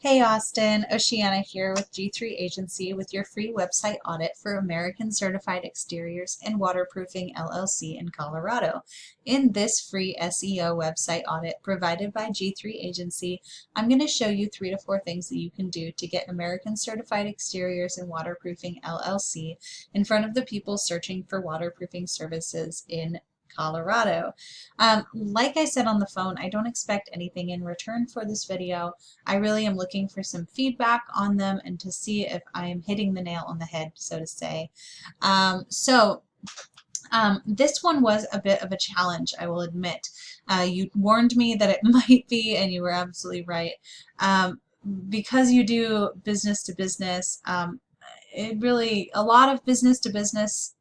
Hey Austin, Oceana here with G3 Agency with your free website audit for American Certified Exteriors and Waterproofing LLC in Colorado. In this free SEO website audit provided by G3 Agency, I'm going to show you 3 to 4 things that you can do to get American Certified Exteriors and Waterproofing LLC in front of the people searching for waterproofing services in Colorado. Like I said on the phone, I don't expect anything in return for this video. I really am looking for some feedback on them and to see if I am hitting the nail on the head, so to say. This one was a bit of a challenge, I will admit. You warned me that it might be, and you were absolutely right. Because you do business to business, a lot of business to business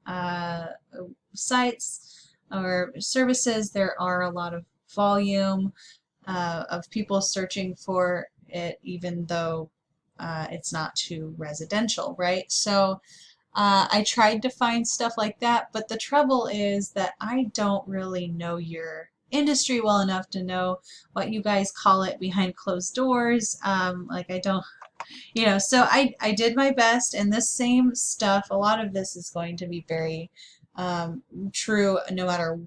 sites or services, there are a lot of volume of people searching for it, even though it's not too residential, right? So I tried to find stuff like that, but the trouble is that I don't really know your industry well enough to know what you guys call it behind closed doors. Like I don't, so I did my best, and this same stuff, a lot of this is going to be very true no matter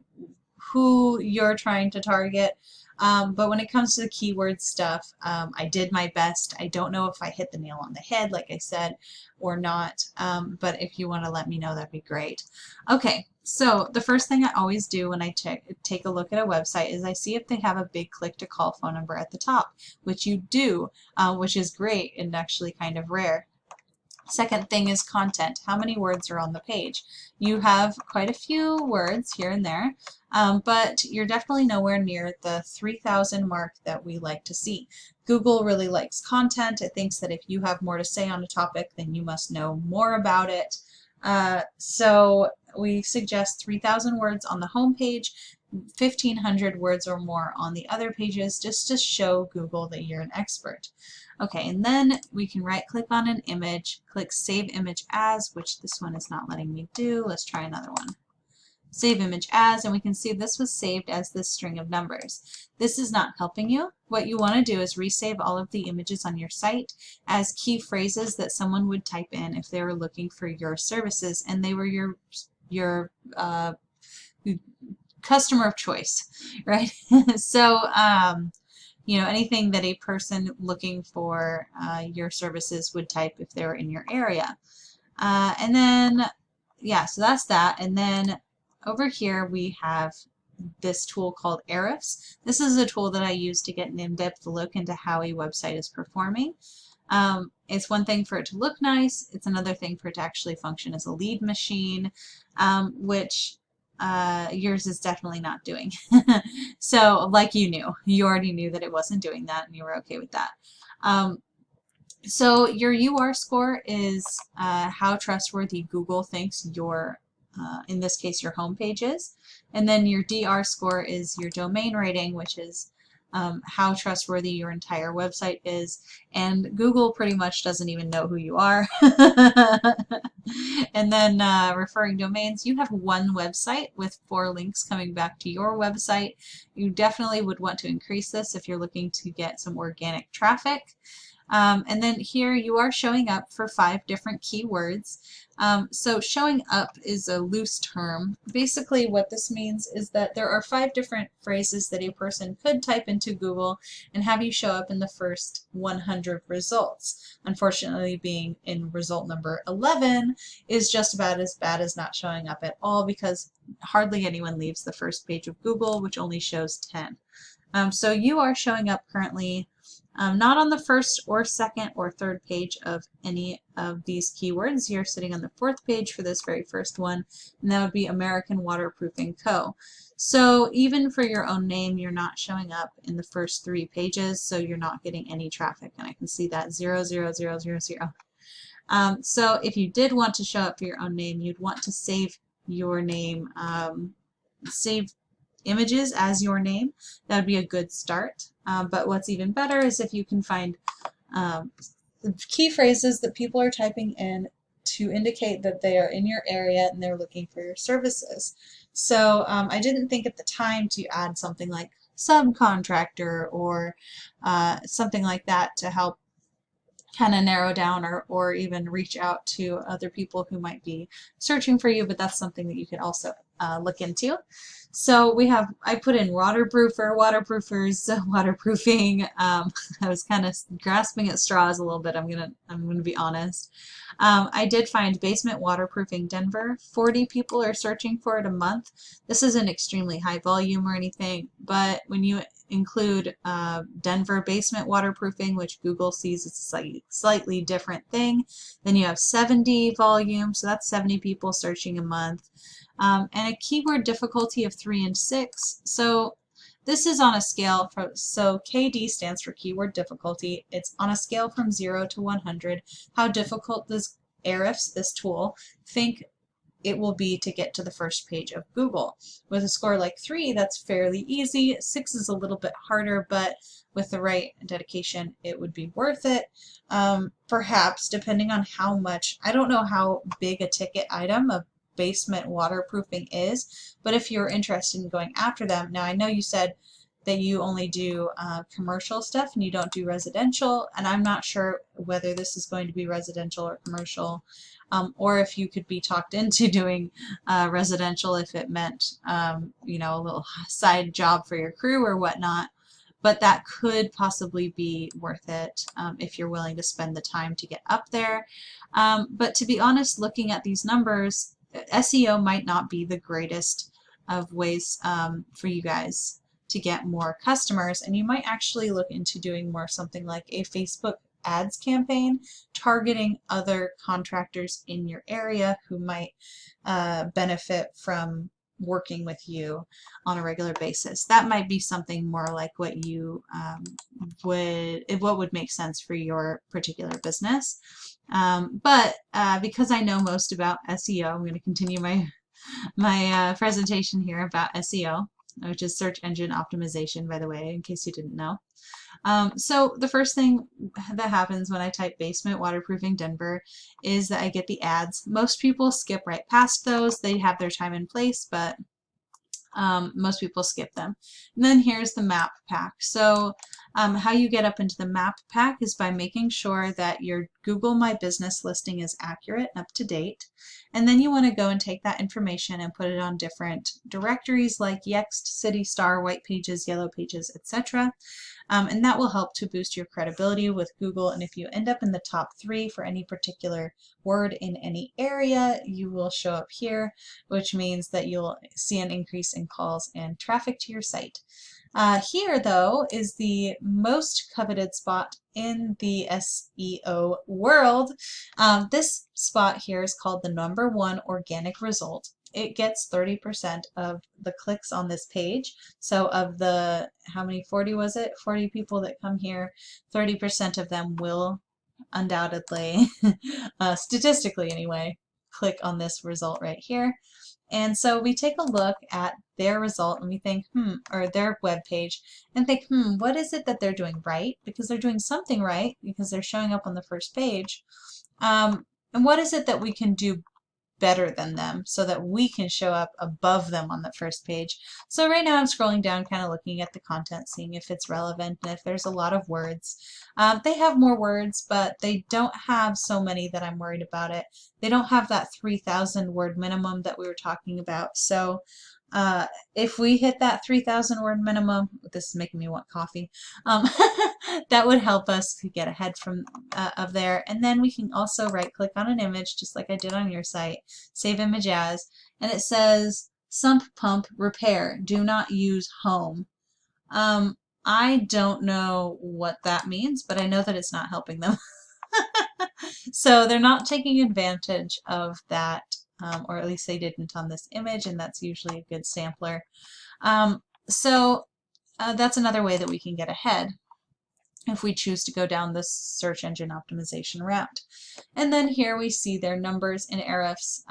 who you're trying to target. But when it comes to the keyword stuff, I did my best. I don't know if I hit the nail on the head, like I said, or not. But if you want to let me know, that'd be great. Okay, so the first thing I always do when I take a look at a website is I see if they have a big click to call phone number at the top, which you do, which is great and actually kind of rare. Second thing is content. How many words are on the page? You have quite a few words here and there, but you're definitely nowhere near the 3,000 mark that we like to see. Google really likes content. It thinks that if you have more to say on a topic, then you must know more about it. So we suggest 3,000 words on the home page, 1,500 words or more on the other pages, just to show Google that you're an expert. Okay, and then we can right click on an image, click Save Image As, which this one is not letting me do. Let's try another one. Save Image As, and we can see this was saved as this string of numbers. This is not helping you. What you want to do is resave all of the images on your site as key phrases that someone would type in if they were looking for your services and they were your customer of choice, right? So, anything that a person looking for your services would type if they were in your area. And then, yeah, so that's that. And then over here we have this tool called Ahrefs. This is a tool that I use to get an in-depth look into how a website is performing. It's one thing for it to look nice. It's another thing for it to actually function as a lead machine, which yours is definitely not doing. So like you already knew that it wasn't doing that and you were okay with that. So your UR score is how trustworthy Google thinks your, in this case, your home page is. And then your DR score is your domain rating, which is how trustworthy your entire website is. And Google pretty much doesn't even know who you are. And then referring domains, you have one website with 4 links coming back to your website. You definitely would want to increase this if you're looking to get some organic traffic. And then here you are showing up for 5 different keywords. So showing up is a loose term. Basically what this means is that there are 5 different phrases that a person could type into Google and have you show up in the first 100 results. Unfortunately, being in result number 11 is just about as bad as not showing up at all, because hardly anyone leaves the first page of Google, which only shows 10. So you are showing up currently not on the first or second or third page of any of these keywords. You're sitting on the 4th page for this very first one, and that would be American Waterproofing Co. So even for your own name, you're not showing up in the first 3 pages, so you're not getting any traffic, and I can see that 0, 0, 0, 0, 0. So if you did want to show up for your own name, you'd want to save your name, save images as your name. That would be a good start. But what's even better is if you can find key phrases that people are typing in to indicate that they are in your area and they're looking for your services. So I didn't think at the time to add something like subcontractor or something like that to help kind of narrow down or even reach out to other people who might be searching for you, but that's something that you could also look into. So we have, I put in waterproofer, waterproofers, waterproofing. I was kind of grasping at straws a little bit. I'm gonna be honest. I did find basement waterproofing Denver. 40 people are searching for it a month. This isn't extremely high volume or anything, but when you include Denver basement waterproofing, which Google sees as a slightly different thing, then you have 70 volume, so that's 70 people searching a month. And a keyword difficulty of 3 and 6. So this is on a scale from, so KD stands for keyword difficulty. It's on a scale from 0 to 100. How difficult does Ahrefs, this tool, think it will be to get to the first page of Google? With a score like 3, that's fairly easy. 6 is a little bit harder, but with the right dedication, it would be worth it. Perhaps, depending on how much, I don't know how big a ticket item of basement waterproofing is, but if you're interested in going after them, now I know you said that you only do commercial stuff and you don't do residential, and I'm not sure whether this is going to be residential or commercial, or if you could be talked into doing residential if it meant you know, a little side job for your crew or whatnot. But that could possibly be worth it if you're willing to spend the time to get up there. But to be honest, looking at these numbers, SEO might not be the greatest of ways for you guys to get more customers, and you might actually look into doing more something like a Facebook ads campaign targeting other contractors in your area who might benefit from working with you on a regular basis. That might be something more like what you what would make sense for your particular business. But because I know most about SEO, I'm going to continue my presentation here about SEO, which is search engine optimization, by the way, in case you didn't know. So the first thing that happens when I type basement waterproofing Denver is that I get the ads. Most people skip right past those. They have their time and place, but most people skip them. And then here's the map pack. So how you get up into the map pack is by making sure that your Google My Business listing is accurate and up to date. And then you want to go and take that information and put it on different directories like Yext, City Star, White Pages, Yellow Pages, etc. And that will help to boost your credibility with Google. And if you end up in the top 3 for any particular word in any area, you will show up here, which means that you'll see an increase in calls and traffic to your site. Here, though, is the most coveted spot in the SEO world. This spot here is called the #1 organic result. It gets 30% of the clicks on this page. So of the, how many, 40 was it? 40 people that come here, 30% of them will undoubtedly, statistically anyway, click on this result right here. And so we take a look at their result and we think, or their web page, and think, what is it that they're doing right? Because they're doing something right, because they're showing up on the first page. And what is it that we can do better than them so that we can show up above them on the first page? So right now I'm scrolling down, kind of looking at the content, seeing if it's relevant and if there's a lot of words. They have more words, but they don't have so many that I'm worried about it. They don't have that 3,000 word minimum that we were talking about. So if we hit that 3,000 word minimum, this is making me want coffee, that would help us to get ahead from of there. And then we can also right click on an image, just like I did on your site, save image as, and it says sump pump repair, do not use home. I don't know what that means, but I know that it's not helping them. So they're not taking advantage of that, or at least they didn't on this image, and that's usually a good sampler. So that's another way that we can get ahead if we choose to go down this search engine optimization route. And then here we see their numbers in Ahrefs,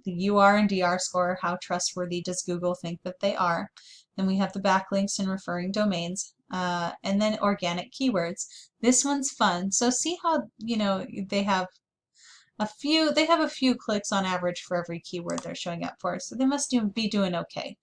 the UR and DR score, how trustworthy does Google think that they are. Then we have the backlinks and referring domains, and then organic keywords. This one's fun. So see how, you know, they have a few clicks on average for every keyword they're showing up for. So they must be doing okay.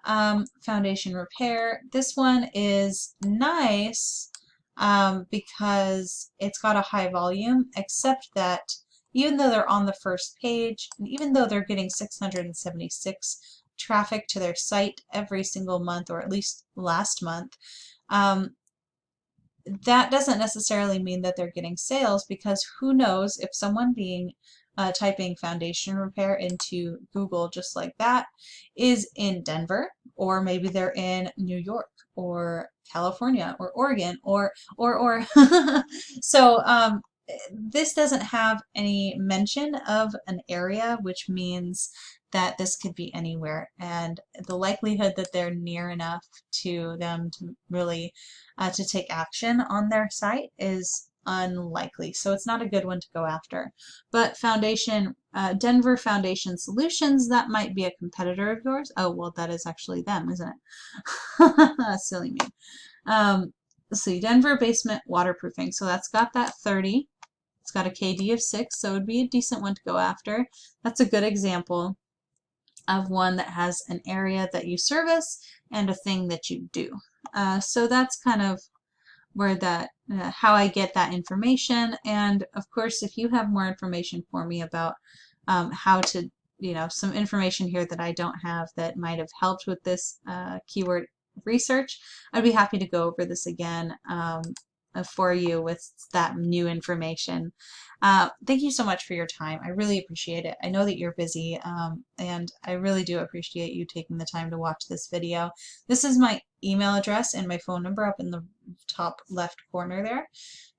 Foundation repair. This one is nice, because it's got a high volume, except that even though they're on the first page, and even though they're getting 676 traffic to their site every single month, or at least last month, um, that doesn't necessarily mean that they're getting sales, because who knows if someone typing foundation repair into Google just like that is in Denver, or maybe they're in New York or California or Oregon or so this doesn't have any mention of an area, which means that this could be anywhere, and the likelihood that they're near enough to them to really to take action on their site is unlikely. So it's not a good one to go after. But Denver Foundation Solutions, that might be a competitor of yours. Oh, well, that is actually them, isn't it? Silly me. Let's see, Denver Basement Waterproofing. So that's got that 30. It's got a KD of 6, so it would be a decent one to go after. That's a good example of one that has an area that you service and a thing that you do. So that's kind of where how I get that information. And of course, if you have more information for me about how to, some information here that I don't have that might have helped with this keyword research, I'd be happy to go over this again for you with that new information. Thank you so much for your time. I really appreciate it. I know that you're busy, and I really do appreciate you taking the time to watch this video. This is my email address and my phone number up in the top left corner there.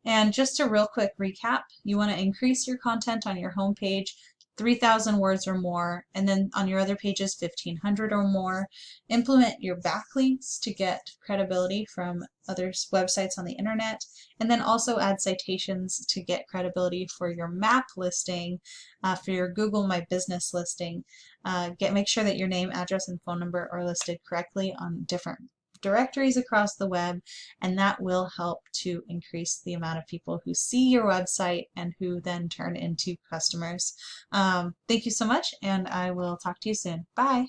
And just a real quick recap, you want to increase your content on your home page 3,000 words or more, and then on your other pages 1,500 or more. Implement your backlinks to get credibility from other websites on the internet, and then also add citations to get credibility for your map listing, for your Google My Business listing. Make sure that your name, address, and phone number are listed correctly on different directories across the web, and that will help to increase the amount of people who see your website and who then turn into customers. Thank you so much, and I will talk to you soon. Bye.